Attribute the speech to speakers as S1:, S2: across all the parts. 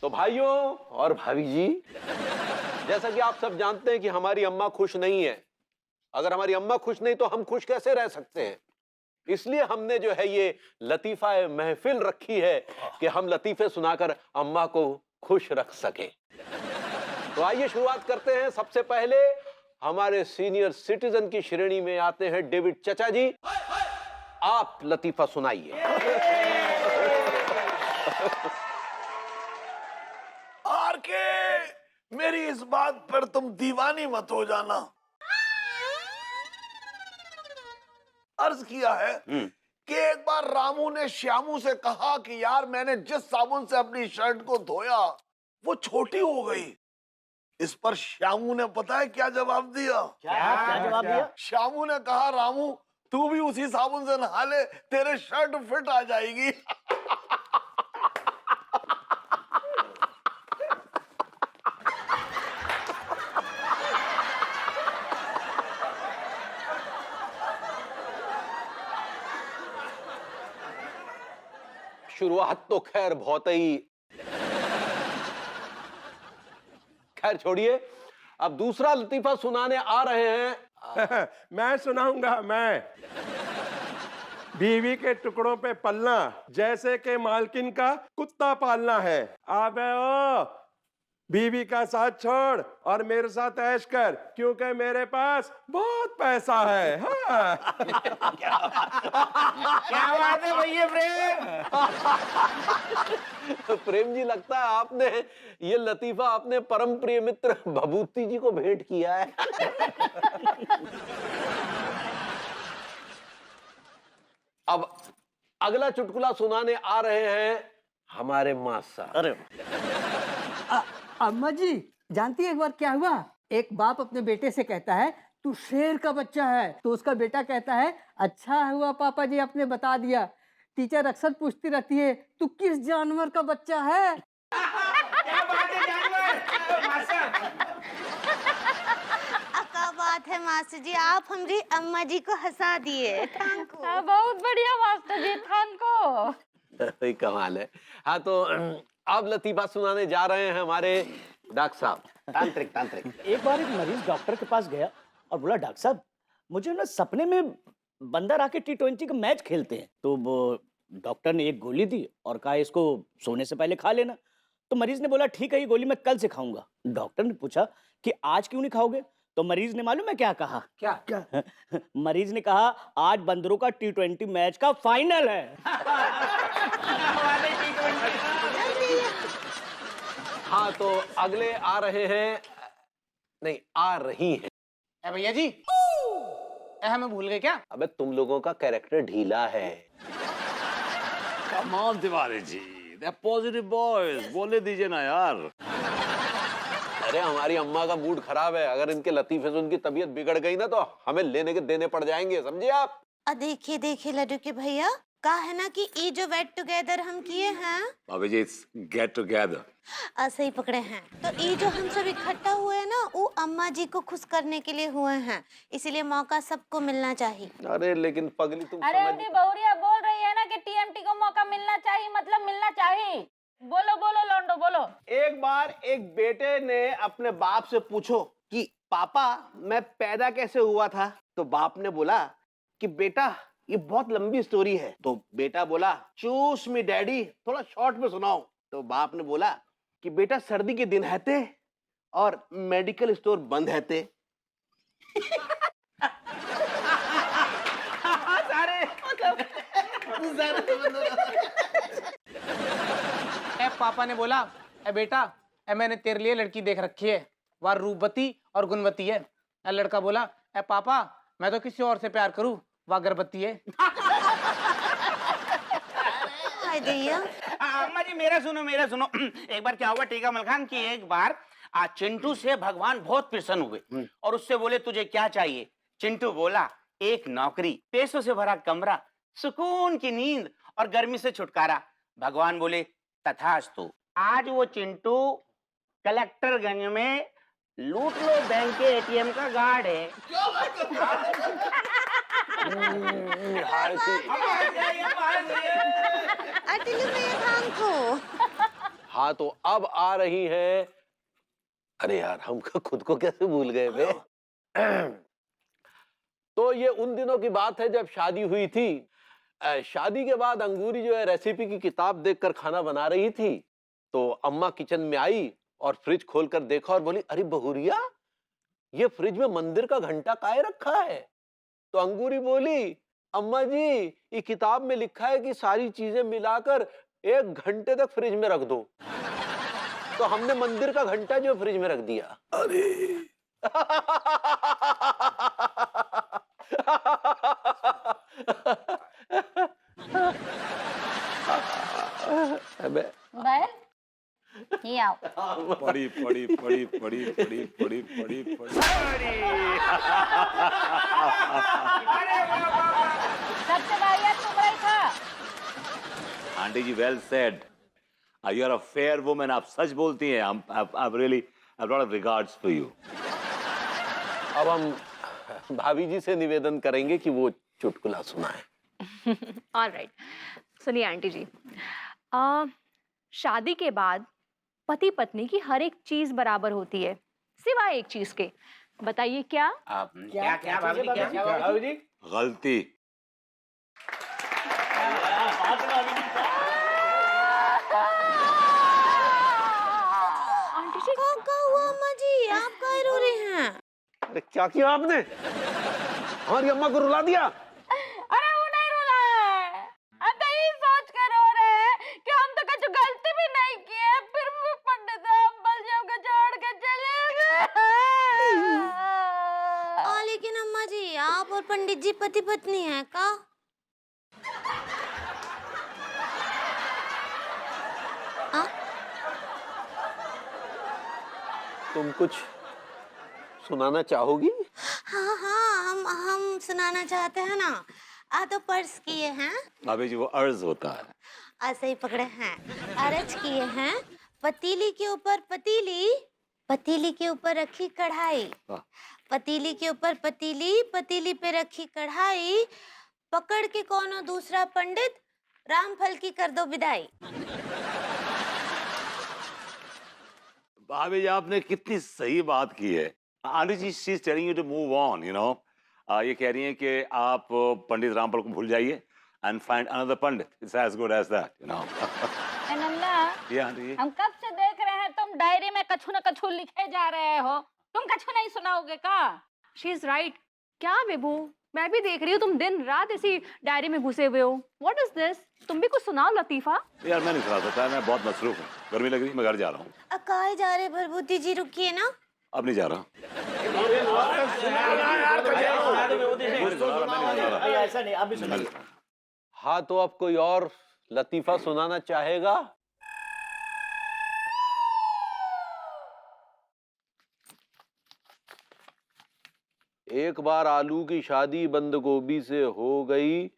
S1: तो भाइयों और भाभी जी, जैसा कि आप सब जानते हैं कि हमारी अम्मा खुश नहीं है। अगर हमारी अम्मा खुश नहीं तो हम खुश कैसे रह सकते हैं? इसलिए हमने जो है ये लतीफा महफिल रखी है कि हम लतीफे सुनाकर अम्मा को खुश रख सके। तो आइए शुरुआत करते हैं। सबसे पहले हमारे सीनियर सिटीजन की श्रेणी में आते हैं डेविड चचा जी। आप लतीफा सुनाइए।
S2: आरके, मेरी इस बात पर तुम दीवानी मत हो जाना। अर्ज किया है कि एक बार रामू ने श्यामू से कहा कि यार मैंने जिस साबुन से अपनी शर्ट को धोया वो छोटी हो गई। इस पर श्यामू ने पता है क्या जवाब दिया?
S3: क्या जवाब दिया?
S2: श्यामू ने कहा रामू तू भी उसी साबुन से नहा ले, तेरे शर्ट फिट आ जाएगी।
S1: शुरुआत तो खैर बहुत ही, खैर छोड़िए। अब दूसरा लतीफा सुनाने आ रहे हैं।
S4: मैं सुनाऊंगा। मैं बीवी के टुकड़ों पे पलना जैसे कि मालकिन का कुत्ता पालना है। अबे ओ बीवी का साथ छोड़ और मेरे साथ ऐश कर, क्योंकि मेरे पास बहुत पैसा है। हाँ।
S3: क्या बात है भैया प्रेम?
S1: प्रेम जी, लगता है आपने ये लतीफा अपने परम प्रिय मित्र भभूति जी को भेंट किया है। अब अगला चुटकुला सुनाने आ रहे हैं हमारे मास्टर।
S3: अरे
S5: अम्मा जी जानती है एक बार क्या हुआ? एक बाप अपने बेटे से कहता है तू शेर का बच्चा है, तो उसका बेटा कहता है अच्छा हुआ पापा जी आपने बता दिया। टीचर अक्सर पूछती रहती है तू किस जानवर का बच्चा है?
S3: क्या बात है जानवर मास्टर?
S6: क्या बात है मास्टर जी, आप हमारी अम्मा जी को हंसा दिए।
S7: बहुत बढ़िया मास्टर जी, थैंक
S1: कमाल है। हाँ, तो अब लतीफा सुनाने जा रहे हैं हमारे डॉक्टर साहब।
S3: तांत्रिक। एक बार एक मरीज डॉक्टर के पास गया और बोला डॉक्टर साहब मुझे ना सपने में बंदर आके T20 का मैच खेलते हैं। तो वो डॉक्टर ने एक गोली दी और कहा इसको सोने से पहले खा लेना। तो मरीज ने बोला ठीक है ये गोली मैं कल से खाऊंगा। डॉक्टर ने पूछा कि आज क्यों नहीं खाओगे? तो मरीज ने मालूम है क्या कहा? क्या? मरीज ने कहा आज बंदरों का T20 मैच का फाइनल है।
S1: हाँ, तो अगले आ रहे हैं, नहीं आ रही हैं।
S8: भैया जी हमें भूल गए क्या?
S1: अबे तुम लोगों का कैरेक्टर ढीला है।
S9: Come on Tiwari ji, they are positive boys, बोले दीजिए ना यार।
S1: अरे हमारी अम्मा का मूड खराब है, अगर इनके लतीफे से उनकी तबीयत बिगड़ गई ना तो हमें लेने के देने पड़ जाएंगे, समझे आप?
S6: देखिए देखिए लड्डू के भैया, कहा है ना कि ये जो गेट टुगेदर हम किए हैं,
S9: बाबा जी इट्स गेट टुगेदर।
S6: ऐसे ही पकड़े हैं। तो ये जो हम सब इकट्ठा हुए हैं ना, वो अम्मा जी को खुश करने के लिए हुए हैं, इसीलिए मौका सबको मिलना चाहिए।
S1: अरे लेकिन पगली तुम
S7: अरे
S1: समझ...
S7: उनकी बहुरिया बोल रही है ना कि TMT को मौका मिलना चाहिए, मतलब मिलना चाहिए। बोलो बोलो लौंडो बोलो।
S8: एक बार एक बेटे ने अपने बाप से पूछो कि पापा मैं पैदा कैसे हुआ था? तो बाप ने बोला कि बेटा ये बहुत लंबी स्टोरी है। तो बेटा बोला चूस मी डैडी, थोड़ा शॉर्ट में सुनाओ। तो बाप ने बोला कि बेटा सर्दी के दिन है थे और मेडिकल स्टोर बंद है थे। पापा ने बोला ए बेटा मैंने तेरे लिए लड़की देख रखी है, वह रूपवती और गुणवती है। लड़का बोला ए पापा मैं तो किसी और से प्यार करूं, वह गर्भवती है।
S3: अम्मा जी मेरा सुनो। एक बार क्या हुआ टीका मलखान की, एक बार चिंटू से भगवान बहुत प्रसन्न हुए और उससे बोले तुझे क्या चाहिए? चिंटू बोला एक नौकरी, पैसों से भरा कमरा, सुकून की नींद और गर्मी से छुटकारा। भगवान बोले तथास्तु। आज वो चिंटू कलेक्टरगंज में लूट लो बैंक के ATM का गार्ड है।
S1: हाँ तो अब आ रही हैं। अरे यार हम खुद को कैसे भूल गए बे। तो ये उन दिनों की बात है जब शादी हुई थी। शादी के बाद अंगूरी जो है रेसिपी की किताब देखकर खाना बना रही थी, तो अम्मा किचन में आई और फ्रिज खोलकर देखा और बोली, अरे बहुरिया, ये फ्रिज में मंदिर का घंटा काहे रखा है? तो अंगूरी बोली, अम्मा जी ये किताब में लिखा है कि सारी चीजें मिलाकर 1 घंटे तक फ्रिज में रख दो। तो हमने मंदिर का घंटा जो फ्रिज में रख दिया।
S2: अरे
S1: अबे
S7: बैल ये आओ।
S9: पड़ी पड़ी पड़ी पड़ी पड़ी पड़ी पड़ी पड़ी।
S7: सबसे बढ़िया तुम ही था।
S9: Aunty ji well said. You are a fair woman, आप सच बोलती हैं। I'm really I have a lot of regards for you.
S1: अब हम भाभी जी से निवेदन करेंगे कि वो चुटकुला सुनाएं।
S10: ऑलराइट, सुनिए आंटी जी, शादी के बाद पति पत्नी की हर एक चीज बराबर होती है सिवाय एक चीज के। बताइए क्या?
S9: गलती।
S10: आंटी जी
S6: क्या हुआ अम्मा जी, आप काहे रो रहे हैं?
S1: अरे क्या किया आपने? हमारी अम्मा को रुला दिया।
S7: अरे वो नहीं रुला है, अब तो यही सोच कर रो रहे हैं कि हम तो कुछ गलती भी नहीं किए, फिर भी पंडित अम्बल जी हमको छोड़ के चले गए।
S6: लेकिन अम्मा जी आप और पंडित जी पति पत्नी हैं का?
S1: तुम कुछ सुनाना चाहोगी?
S6: हाँ हाँ हम सुनाना चाहते हैं ना। तो पर्स किए हैं,
S9: भाभी जी वो अर्ज होता है।
S6: ऐसे ही पकड़े हैं। अर्ज किए हैं, पतीली के ऊपर पतीली, पतीली के ऊपर रखी कढ़ाई, पतीली के ऊपर पतीली, पतीली पे रखी कढ़ाई, पकड़ के कोनो दूसरा पंडित, रामफल की कर दो विदाई।
S9: भाभी जी आपने कितनी सही बात की है। Aunty ji she is telling you to move on, you know. ये कह रही हैं कि आप पंडित रामफल को भूल जाइए and find another pandit. It's as good as that, you know.
S7: नन्ना,
S9: ये आंटी जी
S7: हम कब से देख रहे हैं तुम डायरी में कछु न कछु लिखे जा रहे हो, तुम कछु नहीं सुनाओगे का?
S10: She is right. क्या विभू, मैं भी देख रही हूँ तुम दिन रात इसी डायरी में घुसे हुए हो। What is this? तुम भी कुछ सुनाओ लतीफा।
S9: यार मैं नहीं सुना सकता, मैं बहुत मसरूफ हूँ। गर्मी लग रही, मैं घर जा रहा हूँ।
S6: काहे जा रहे भरभूति जी, रुकिए ना।
S9: अब नहीं जा रहा।
S3: ऐसा नहीं, अभी सुनिए।
S1: हाँ तो अब कोई और लतीफा सुनाना चाहेगा? एक बार आलू की शादी बंद गोभी से हो गई।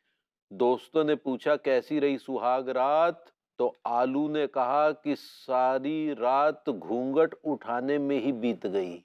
S1: दोस्तों ने पूछा कैसी रही सुहाग रात, तो आलू ने कहा कि सारी रात घूंघट उठाने में ही बीत गई।